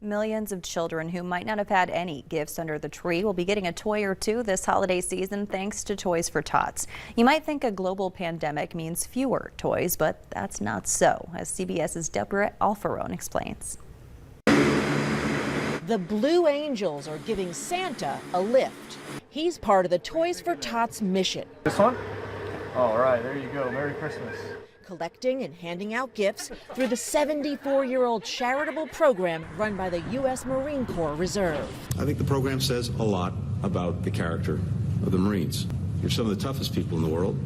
Millions of children who might not have had any gifts under the tree will be getting a toy or two this holiday season thanks to Toys for Tots. You might think a global pandemic means fewer toys, but that's not so, as CBS's Deborah Alfarone explains. The Blue Angels are giving Santa a lift. He's part of the Toys for Tots mission. This one? All right, there you go. Merry Christmas. Collecting and handing out gifts through the 74-year-old charitable program run by the U.S. Marine Corps Reserve. I think the program says a lot about the character of the Marines. You're some of the toughest people in the world.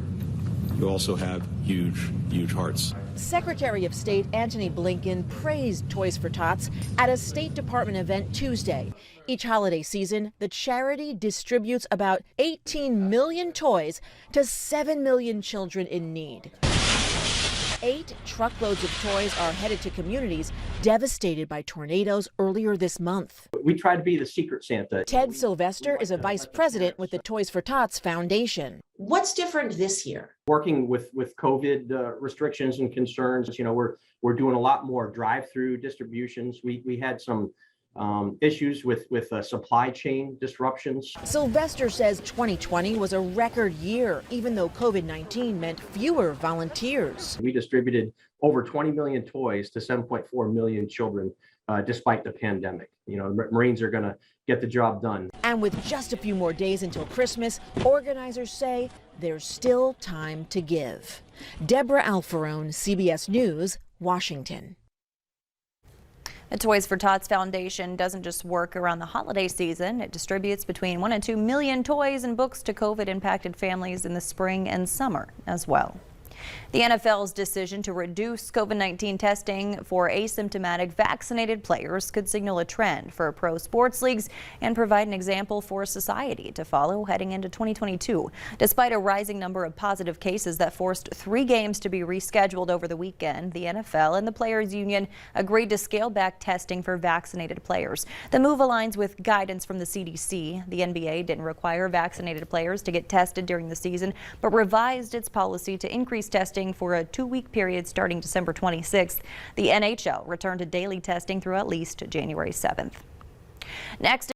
You also have huge, huge hearts. Secretary of State Antony Blinken praised Toys for Tots at a State Department event Tuesday. Each holiday season, the charity distributes about 18 million toys to 7 million children in need. 8 truckloads of toys are headed to communities devastated by tornadoes earlier this month. We try to be the secret Santa. Ted Sylvester is a vice president with the Toys for Tots Foundation. What's different this year? Working with COVID restrictions and concerns, we're doing a lot more drive-through distributions. We had some issues with supply chain disruptions. Sylvester says 2020 was a record year, even though COVID-19 meant fewer volunteers. We distributed over 20 million toys to 7.4 million children despite the pandemic. Marines are going to get the job done. And with just a few more days until Christmas, organizers say there's still time to give. Deborah Alfarone, CBS News, Washington. The Toys for Tots Foundation doesn't just work around the holiday season. It distributes between 1 and 2 million toys and books to COVID-impacted families in the spring and summer as well. The NFL's decision to reduce COVID-19 testing for asymptomatic vaccinated players could signal a trend for pro sports leagues and provide an example for society to follow heading into 2022. Despite a rising number of positive cases that forced 3 games to be rescheduled over the weekend, the NFL and the Players Union agreed to scale back testing for vaccinated players. The move aligns with guidance from the CDC. The NBA didn't require vaccinated players to get tested during the season, but revised its policy to increase testing for a 2-week period starting December 26th. The NHL returned to daily testing through at least January 7th. Next.